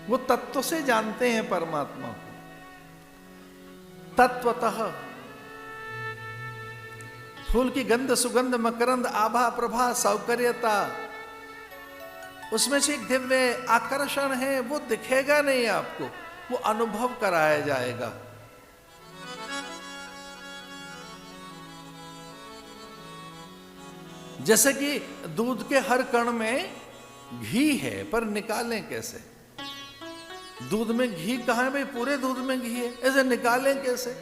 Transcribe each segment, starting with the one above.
वो तत्व से जानते हैं परमात्मा को, तत्वतः। फूल की गंध, सुगंध, मकरंद, आभा, प्रभा, सौकर्यता, उसमें से एक दिव्य आकर्षण है, वो दिखेगा नहीं आपको, वो अनुभव कराया जाएगा। जैसे कि दूध के हर कण में घी है, पर निकालें कैसे? दूध में घी कहां है भाई? पूरे दूध में घी है, ऐसे निकालें कैसे?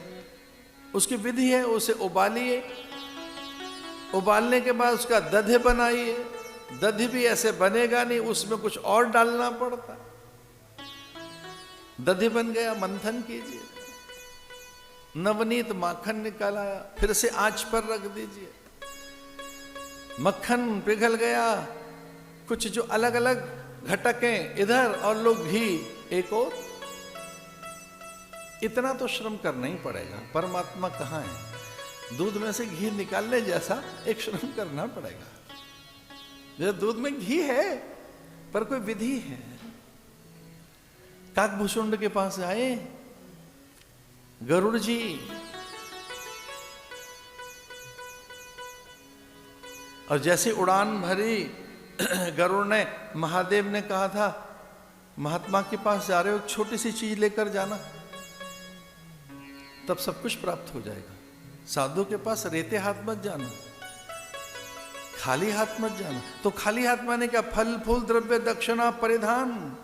उसकी विधि है, उसे उबालिए, उबालने के बाद उसका दधे बनाइए। दधे भी ऐसे बनेगा नहीं, उसमें कुछ और डालना पड़ता। दधे बन गया, मंथन कीजिए, नवनीत माखन निकाल आया, फिर से आंच पर रख दीजिए, मक्खन पिघल गया, कुछ जो अलग अलग घटकें इधर और लोग घी एक और। इतना तो श्रम करना ही पड़ेगा। परमात्मा कहां है? दूध में से घी निकालने जैसा एक श्रम करना पड़ेगा। जैसे दूध में घी है, पर कोई विधि है। काकभूषुंड के पास आए गरुड़ जी, और जैसी उड़ान भरी, गरुड़ ने, महादेव ने कहा था महात्मा के पास जा रहे हो, एक छोटी सी चीज लेकर जाना, तब सब कुछ प्राप्त हो जाएगा। साधु के पास रेते हाथ मत जाना, खाली हाथ मत जाना। तो खाली हाथ माने क्या? फल फूल द्रव्य दक्षिणा परिधान,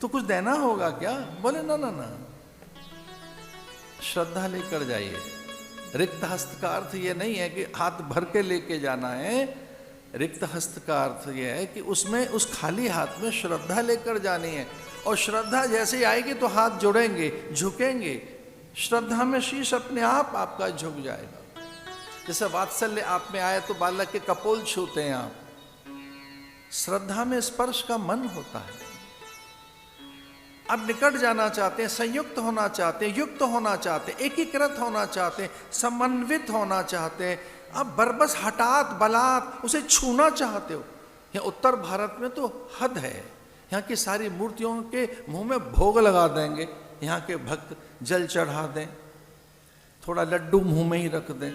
तो कुछ देना होगा क्या? बोले ना ना ना, श्रद्धा लेकर जाइए। रिक्त हस्त का अर्थ ये नहीं है कि हाथ भर के लेके जाना है। रिक्त हस्त का अर्थ यह है कि उसमें, उस खाली हाथ में श्रद्धा लेकर जानी है। और श्रद्धा जैसे ही आएगी तो हाथ जुड़ेंगे, झुकेंगे। श्रद्धा में शीश अपने आप आपका झुक जाएगा। जैसे वात्सल्य आप में आए तो बालक के कपोल छूते हैं आप। श्रद्धा में स्पर्श का मन होता है। आप निकट जाना चाहते हैं, संयुक्त होना चाहते हैं, युक्त होना चाहते हैं, एकीकृत होना चाहते हैं, समन्वित होना चाहते हैं। आप बरबस हठात बलात् उसे छूना चाहते हो। यहाँ उत्तर भारत में तो हद है। यहाँ की सारी मूर्तियों के मुंह में भोग लगा देंगे। यहाँ के भक्त जल चढ़ा दें, थोड़ा लड्डू मुंह में ही रख दें,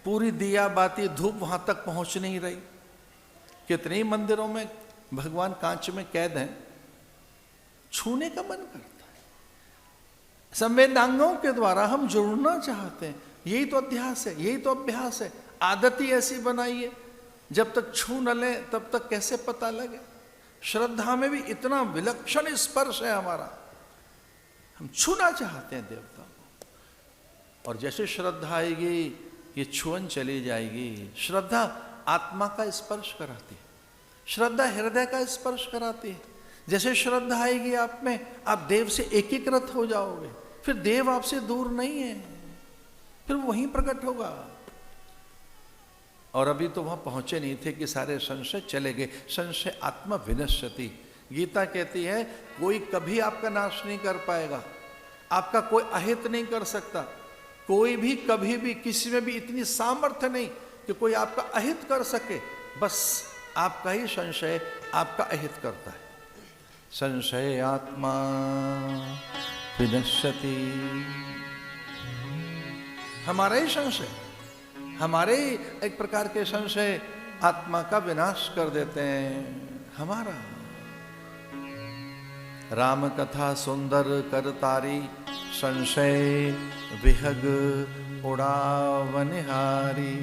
पूरी दिया बाती धूप वहां तक पहुंच नहीं रही। कितने मंदिरों में भगवान कांच में कैद हैं, छूने का मन करता है। संवेदांगों के द्वारा हम जुड़ना चाहते हैं। यही तो अध्यास है, यही तो अभ्यास है। आदत ही ऐसी बनाइए, जब तक छू न ले तब तक कैसे पता लगे। श्रद्धा में भी इतना विलक्षण स्पर्श है हमारा, हम छूना चाहते हैं देवता को। और जैसे श्रद्धा आएगी, ये छुअन चली जाएगी। श्रद्धा आत्मा का स्पर्श कराती है, श्रद्धा हृदय का स्पर्श कराती है। जैसे श्रद्धा आएगी आप में, आप देव से एकीकृत हो जाओगे। फिर देव आपसे दूर नहीं है, फिर वहीं प्रकट होगा। और अभी तो वहां पहुंचे नहीं थे कि सारे संशय चले गए। संशय आत्मा विनश्यति। गीता कहती है कोई कभी आपका नाश नहीं कर पाएगा, आपका कोई अहित नहीं कर सकता। कोई भी कभी भी किसी में भी इतनी सामर्थ्य नहीं कि कोई आपका अहित कर सके। बस आपका ही संशय आपका अहित करता है। संशय आत्मा विनश्यति। हमारा ही संशय, हमारे ही एक प्रकार के संशय आत्मा का विनाश कर देते हैं। हमारा राम कथा सुंदर करतारी, संशय विहग उड़ावनिहारी।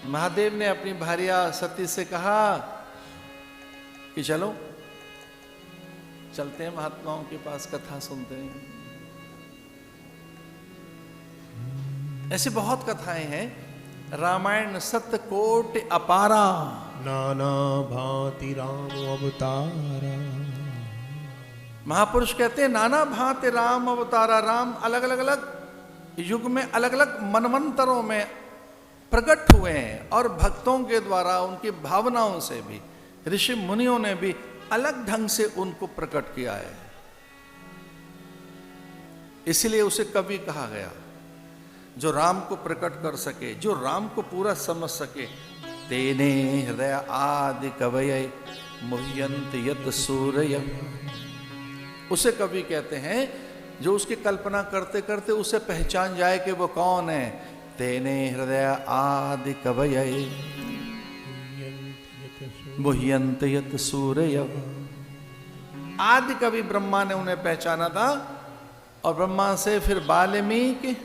महादेव ने अपनी भार्या सती से कहा कि चलो चलते हैं महात्माओं के पास, कथा सुनते हैं। ऐसी बहुत कथाएं हैं। रामायण सत्य कोटि अपारा, नाना भांति राम अवतारा। महापुरुष कहते हैं नाना भांति राम अवतारा। राम अलग अलग युग में, अलग अलग मनवंतरों में प्रकट हुए हैं। और भक्तों के द्वारा, उनकी भावनाओं से भी, ऋषि मुनियों ने भी अलग ढंग से उनको प्रकट किया है। इसलिए उसे कवि कहा गया, जो राम को प्रकट कर सके, जो राम को पूरा समझ सके। तेने हृदय आदि कवये मुह्यन्त यत सूरय। उसे कवि कहते हैं जो उसकी कल्पना करते करते उसे पहचान जाए कि वो कौन है। तेने हृदय आदि कवये मुह्यन्त यत सूरय। आदि कवि ब्रह्मा ने उन्हें पहचाना था, और ब्रह्मा से फिर वाल्मीकि,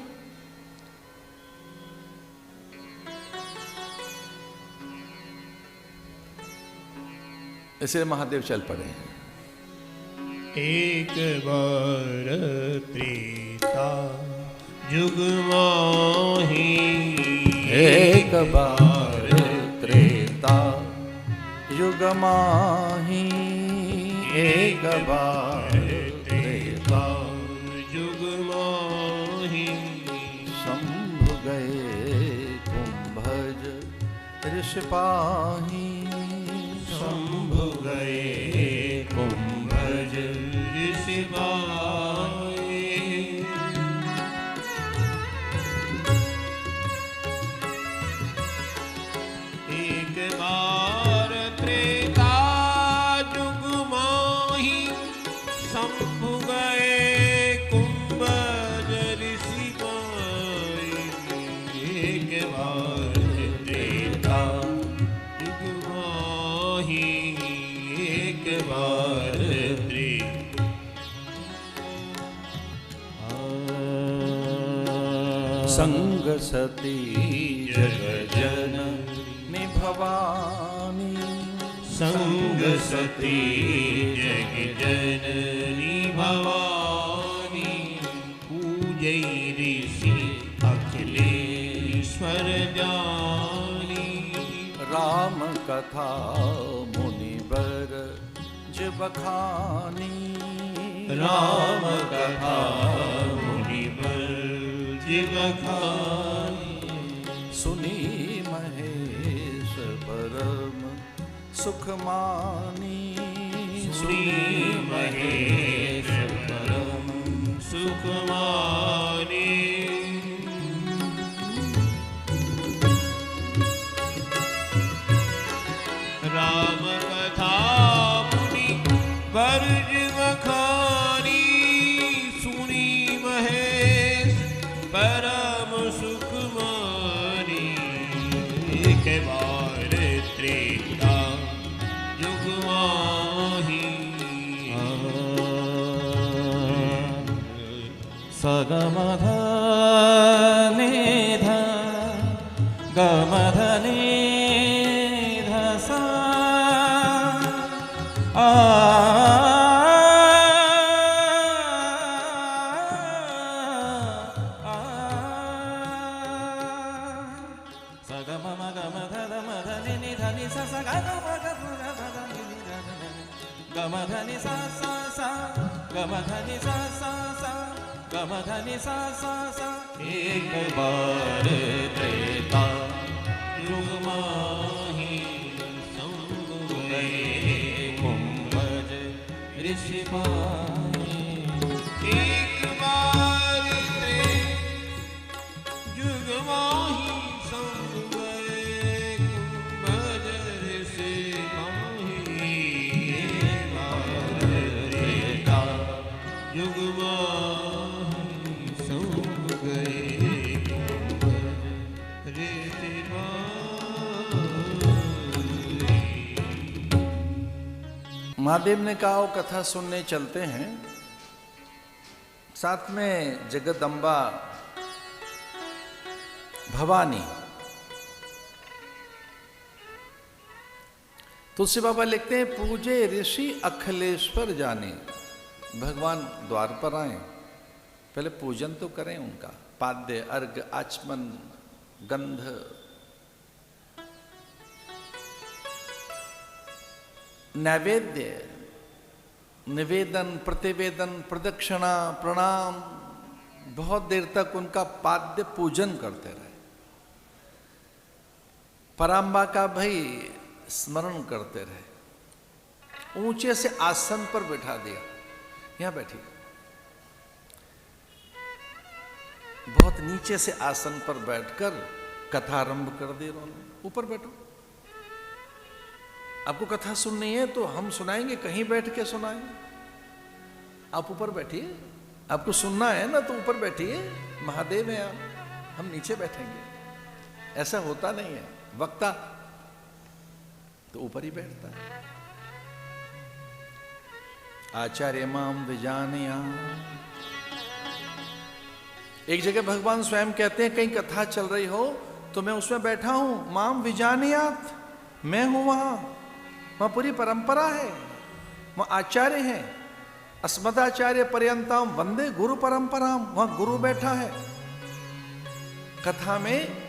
इसलिए महादेव चल पड़े। एक बार त्रेता जुग माही, एक बार त्रेता युग माही, एक बार त्रेता जुग माही। शंभु गए कुंभज ऋषि पाही, शंभु गए कुंभज ऋषि पाही। एक बार त्रेता जुग माही, शंभु गए कुंभज ऋषि पाही। एक बार त्रेता जुग माही, एक बार संग सती जग जननी भवानी, संग सती जग जननी भवानी। पूजै ऋषि अखिलेश्वर जानी, राम कथा मुनिवर जब बखानी, राम कथा मुनिवर जब बखानी। सुनी महेश परम सुख मानी, सुनी महेश परम सुख मानी। राम कथा मुनि वर्ज बखानी, सुनी महेश परम सुख मानी। एक बार त्रेता जुग माही, सगमध निध गमध निध सा सगम मगम धद मध नि धनि सा सा ग गम धनि सा सा सा गम धनि सा सा सा गम धनि सा सा सा। एक बार त्रेता जुग माही, शंभु गए कुंभज ऋषि पाही। एक बार त्रेता जुग माही, शंभु गए कुंभज ऋषि पाही। एक बार त्रेता जुग माही, शंभु गए कुंभज ऋषि पाही। महादेव ने कहा वो कथा सुनने चलते हैं, साथ में जगदम्बा भवानी। तुलसी बाबा लिखते हैं पूजे ऋषि अखिलेश्वर जाने। भगवान द्वार पर आए, पहले पूजन तो करें उनका, पाद्य अर्घ आचमन गंध नैवेद्य निवेदन प्रतिवेदन प्रदक्षिणा प्रणाम, बहुत देर तक उनका पाद्य पूजन करते रहे। पराम्बा का भाई स्मरण करते रहे। ऊंचे से आसन पर बैठा दिया, यहां बैठी। बहुत नीचे से आसन पर बैठकर कथा आरंभ कर दी उन्होंने। ऊपर बैठो, आपको कथा सुननी है तो हम सुनाएंगे, कहीं बैठ के सुनाएंगे। आप ऊपर बैठिए, आपको सुनना है ना तो ऊपर बैठिए, महादेव हैं आप, हम नीचे बैठेंगे। ऐसा होता नहीं है, वक्ता तो ऊपर ही बैठता है। आचार्य माम विजानया। एक जगह भगवान स्वयं कहते हैं, कहीं कथा चल रही हो तो मैं उसमें बैठा हूं, माम विजानयात, मैं हूं वहां पूरी परंपरा है, वहां आचार्य हैं, अस्मदाचार्य पर्यंतम वंदे गुरु परंपराम, वहां गुरु बैठा है। कथा में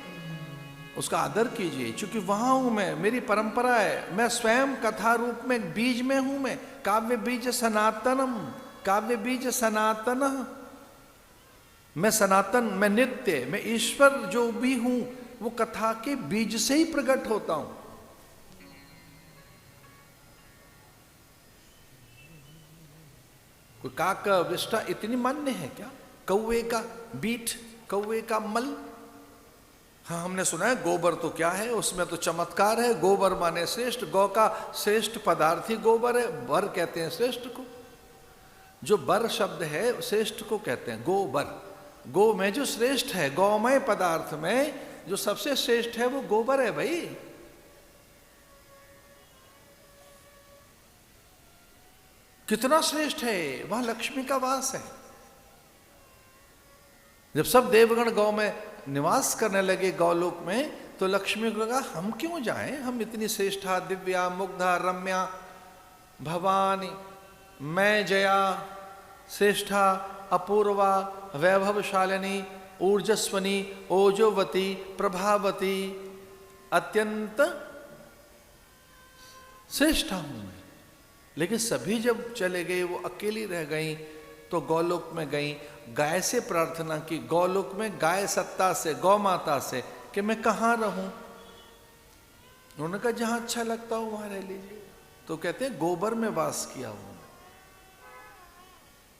उसका आदर कीजिए, क्योंकि वहां हूं मैं, मेरी परंपरा है, मैं स्वयं कथा रूप में बीज में हूं। मैं काव्य बीज सनातनम, काव्य बीज सनातन, मैं सनातन, मैं नित्य, मैं ईश्वर जो भी हूं वो कथा के बीज से ही प्रकट होता हूं। कोई काक विष्ठा इतनी मान्य है क्या? कौवे का बीट, कौवे का मल। हाँ, हमने सुना है गोबर तो क्या है, उसमें तो चमत्कार है। गोबर माने श्रेष्ठ, गौ का श्रेष्ठ पदार्थ ही गोबर है। बर कहते हैं श्रेष्ठ को, जो बर शब्द है श्रेष्ठ को कहते हैं गोबर। गो में जो श्रेष्ठ है, गौमय पदार्थ में जो सबसे श्रेष्ठ है वो गोबर है भाई। कितना श्रेष्ठ है, वहां लक्ष्मी का वास है। जब सब देवगण गौ में निवास करने लगे गौलोक में, तो लक्ष्मी को लगा हम क्यों जाएं, हम इतनी श्रेष्ठा, दिव्या, मुग्धा, रम्या, भवानी, मैं जया, श्रेष्ठा, अपूर्वा, वैभवशालिनी, ऊर्जस्वनी, ओजोवती, प्रभावती, अत्यंत श्रेष्ठा हूं मैं। लेकिन सभी जब चले गए, वो अकेली रह गई, तो गौलोक में गई, गाय से प्रार्थना की, गौलोक में गाय सत्ता से, गौ माता से, कि मैं कहाँ रहूं। उन्होंने कहा जहां अच्छा लगता हो वहां रह लीजिए। तो कहते हैं गोबर में वास किया हूं,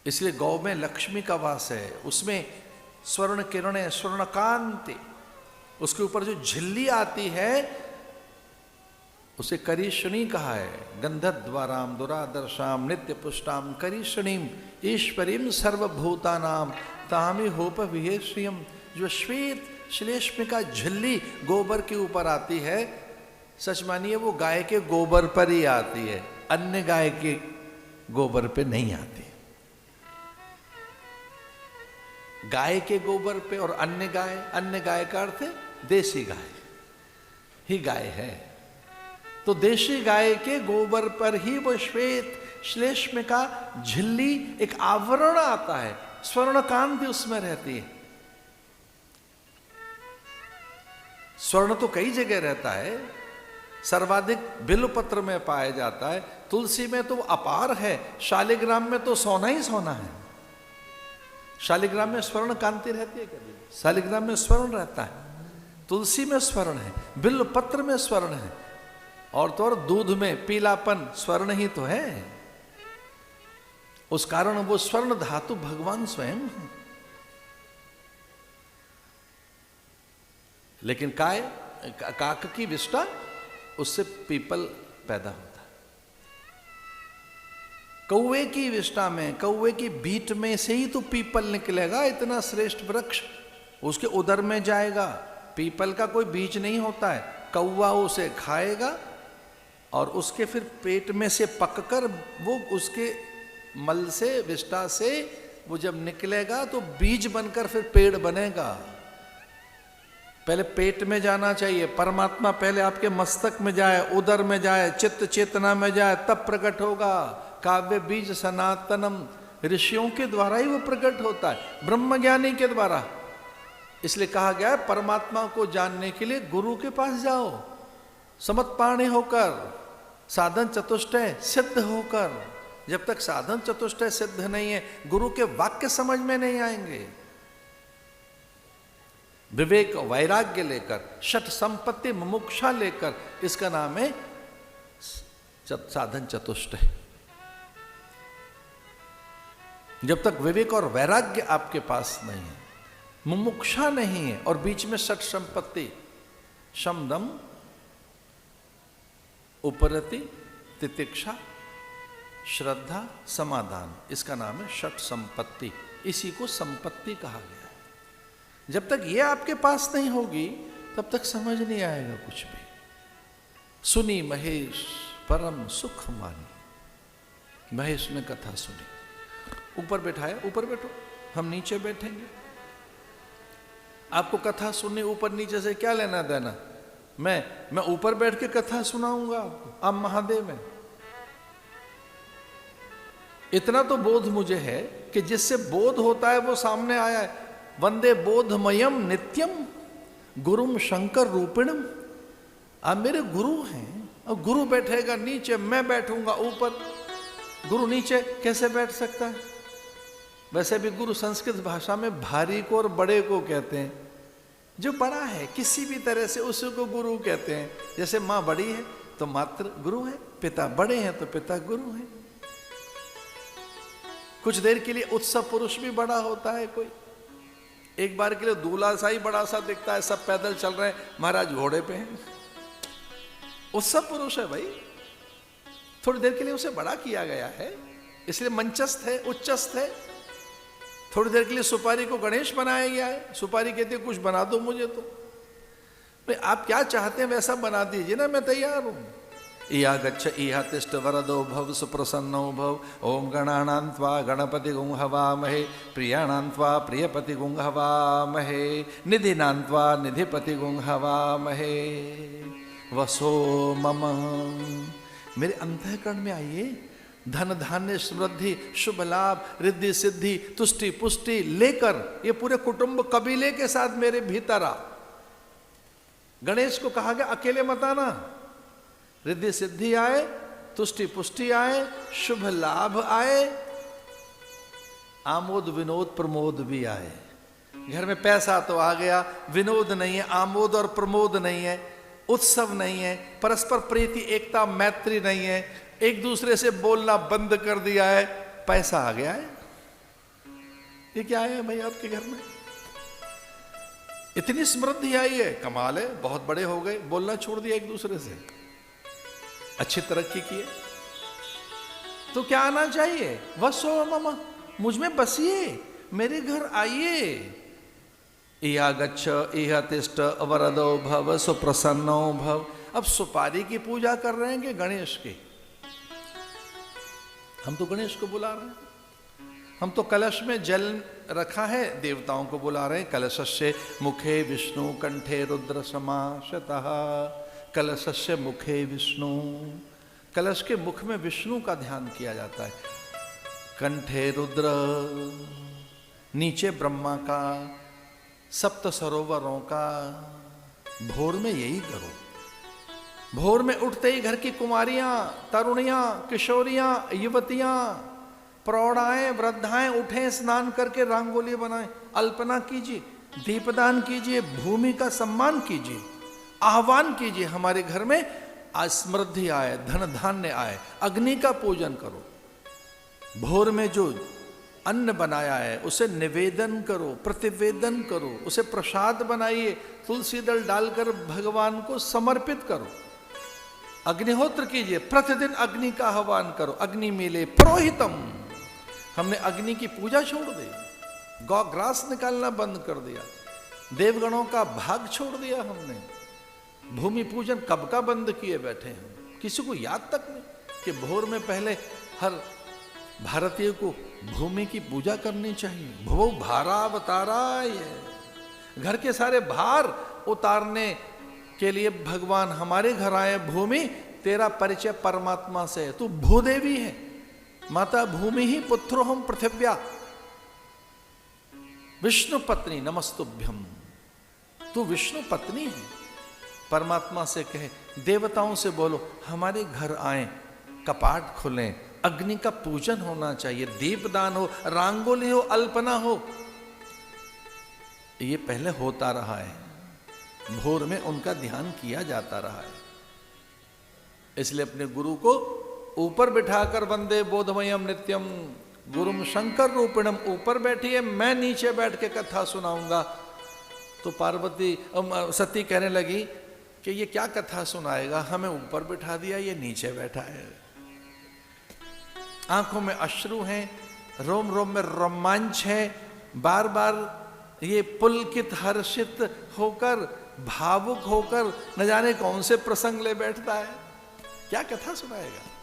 इसलिए गौ में लक्ष्मी का वास है। उसमें स्वर्ण किरणें, स्वर्ण कांति, उसके ऊपर जो झिल्ली आती है उसे करीषणी कहा है। गंधद्वाराम दुरादर्शाम नित्य पुष्टाम करीषणीम ईश्वरीम सर्वभूतानाम तामी होप विहेश्रियम। जो श्वेत श्लेष्म का झिल्ली गोबर के ऊपर आती है, सच मानिए वो गाय के गोबर पर ही आती है, अन्य गाय के गोबर पे नहीं आती। गाय के गोबर पे और अन्य गाय का अर्थ है देसी गाय ही गाय है। तो देशी गाय के गोबर पर ही वो श्वेत श्लेष्म का झिल्ली, एक आवरण आता है, स्वर्ण कांति उसमें रहती है। स्वर्ण तो कई जगह रहता है, सर्वाधिक बिल्वपत्र में पाया जाता है, तुलसी में तो अपार है, शालिग्राम में तो सोना ही सोना है। शालिग्राम में स्वर्ण कांति रहती है कभी? शालिग्राम में स्वर्ण रहता है, तुलसी में स्वर्ण है, बिल्वपत्र में स्वर्ण है, और तो और दूध में पीलापन स्वर्ण ही तो है। उस कारण वो स्वर्ण धातु भगवान स्वयं है। लेकिन काक की विष्ठा, उससे पीपल पैदा होता है। कौवे की विष्ठा में, कौवे की बीट में से ही तो पीपल निकलेगा, इतना श्रेष्ठ वृक्ष उसके उदर में जाएगा। पीपल का कोई बीज नहीं होता है, कौवा उसे खाएगा और उसके फिर पेट में से पककर वो उसके मल से, विष्ठा से वो जब निकलेगा तो बीज बनकर फिर पेड़ बनेगा। पहले पेट में जाना चाहिए, परमात्मा पहले आपके मस्तक में जाए, उदर में जाए, चित्त चेतना में जाए, तब प्रकट होगा। काव्य बीज सनातनम, ऋषियों के द्वारा ही वो प्रकट होता है, ब्रह्मज्ञानी के द्वारा। इसलिए कहा गया है परमात्मा को जानने के लिए गुरु के पास जाओ, समत्पाणी होकर, साधन चतुष्टय सिद्ध होकर। जब तक साधन चतुष्टय सिद्ध नहीं है, गुरु के वाक्य समझ में नहीं आएंगे। विवेक वैराग्य लेकर, षट संपत्ति मुमुक्षा लेकर, इसका नाम है साधन चतुष्टय। जब तक विवेक और वैराग्य आपके पास नहीं है, मुमुक्षा नहीं है, और बीच में षट संपत्ति, शमदम उपरति, तितिक्षा, श्रद्धा, समाधान, इसका नाम है षट संपत्ति। इसी को संपत्ति कहा गया है। जब तक ये आपके पास नहीं होगी तब तक समझ नहीं आएगा कुछ भी। सुनी महेश परम सुख मानी। महेश ने कथा सुनी, ऊपर बैठाया, ऊपर बैठो, हम नीचे बैठेंगे। आपको कथा सुननी ऊपर नीचे से क्या लेना देना? मैं ऊपर बैठ के कथा सुनाऊंगा आपको, आप महादेव हैं। इतना तो बोध मुझे है कि जिससे बोध होता है वो सामने आया है। वंदे बोधमयम नित्यम गुरुम शंकर रूपिणम। आप मेरे गुरु हैं और गुरु बैठेगा नीचे, मैं बैठूंगा ऊपर। गुरु नीचे कैसे बैठ सकता है? वैसे भी गुरु संस्कृत भाषा में भारी को और बड़े को कहते हैं। जो बड़ा है किसी भी तरह से उसी को गुरु कहते हैं। जैसे माँ बड़ी है तो मात्र गुरु है, पिता बड़े हैं तो पिता गुरु है। कुछ देर के लिए उत्सव पुरुष भी बड़ा होता है कोई। एक बार के लिए दूल्हा सा ही बड़ा सा दिखता है, सब पैदल चल रहे हैं, महाराज घोड़े पे हैं। उत्सव पुरुष है भाई, थोड़ी देर के लिए उसे बड़ा किया गया है, इसलिए मंचस्थ है, उच्चस्थ है। थोड़ी देर के लिए सुपारी को गणेश बनाया गया है। सुपारी कहती है कुछ बना दो मुझे तो। भाई आप क्या चाहते हैं वैसा बना दीजिए ना, मैं तैयार हूं। इया गच्छ इहा तिष्ठ वरदो भव सुप्रसन्नो भव। ओम गणानां त्वा गणपति गुं हवामहे प्रियाणां त्वा प्रियपति गुं हवामहे निधिनां त्वा निधिपति गुं हवामहे वसो मम। मेरे अंतःकरण में आइए, धन धान्य समृद्धि शुभ लाभ रिद्धि सिद्धि तुष्टि पुष्टि लेकर ये पूरे कुटुंब कबीले के साथ मेरे भीतर आ। गणेश को कहा गया अकेले मत आना। रिद्धि सिद्धि आए, तुष्टि पुष्टि आए, शुभ लाभ आए, आमोद विनोद प्रमोद भी आए। घर में पैसा तो आ गया, विनोद नहीं है, आमोद और प्रमोद नहीं है, उत्सव नहीं है, परस्पर प्रीति एकता मैत्री नहीं है, एक दूसरे से बोलना बंद कर दिया है, पैसा आ गया है। ये क्या है भाई आपके घर में? इतनी समृद्धि आई है, कमाल है, बहुत बड़े हो गए, बोलना छोड़ दिया एक दूसरे से, अच्छी तरक्की की है। तो क्या आना चाहिए? वसो मम, मुझ में बसिए, मेरे घर आइए। इहा गच्छ इहा तिष्ठ वरदो भव सुप्रसन्नो भव। अब सुपारी की पूजा कर रहे हैं कि गणेश की? हम तो गणेश को बुला रहे हैं। हम तो कलश में जल रखा है, देवताओं को बुला रहे हैं। कलशस्य मुखे विष्णु कंठे रुद्र समाशतः। कलशस्य मुखे विष्णु, कलश के मुख में विष्णु का ध्यान किया जाता है। कंठे रुद्र, नीचे ब्रह्मा का, सप्त सरोवरों का। भोर में यही करो। भोर में उठते ही घर की कुमारियां, तरुणियां, किशोरियां, युवतियां, प्रौढ़ाएं, वृद्धाएं उठें, स्नान करके रंगोली बनाएं, अल्पना कीजिए, दीपदान कीजिए, भूमि का सम्मान कीजिए, आह्वान कीजिए हमारे घर में आज समृद्धि आए, धन धान्य आए। अग्नि का पूजन करो। भोर में जो अन्न बनाया है उसे निवेदन करो, प्रतिवेदन करो, उसे प्रसाद बनाइए, तुलसी दल डालकर भगवान को समर्पित करो। अग्निहोत्र कीजिए, प्रतिदिन अग्नि का आह्वान करो। अग्नि मिले पुरोहितम, हमने अग्नि की पूजा छोड़ दी, गौ ग्रास निकालना बंद कर दिया, देवगणों का भाग छोड़ दिया हमने, भूमि पूजन कब का बंद किए बैठे हैं। किसी को याद तक नहीं कि भोर में पहले हर भारतीय को भूमि की पूजा करनी चाहिए। भवो भारावताराय, घर के सारे भार उतारने के लिए भगवान हमारे घर आए। भूमि, तेरा परिचय परमात्मा से है, तू भूदेवी है। माता भूमि ही पुत्रो हम पृथिव्या। विष्णु पत्नी नमस्तुभ्यम, तू विष्णु पत्नी है। परमात्मा से कहे, देवताओं से बोलो हमारे घर आए, कपाट खुलें, अग्नि का पूजन होना चाहिए, दीपदान हो, रंगोली हो, अल्पना हो। ये पहले होता रहा है, भोर में उनका ध्यान किया जाता रहा है। इसलिए अपने गुरु को ऊपर बिठाकर वंदे बोधमयम नित्यम गुरुम शंकर रूपिणम, ऊपर बैठिए, मैं नीचे बैठ के कथा सुनाऊंगा। तो पार्वती सती कहने लगी कि ये क्या कथा सुनाएगा, हमें ऊपर बिठा दिया, ये नीचे बैठा है। आंखों में अश्रु हैं, रोम रोम में रोमांच है, बार बार ये पुलकित हर्षित होकर, भावुक होकर न जाने कौन से प्रसंग ले बैठता है। क्या कथा सुनाएगा।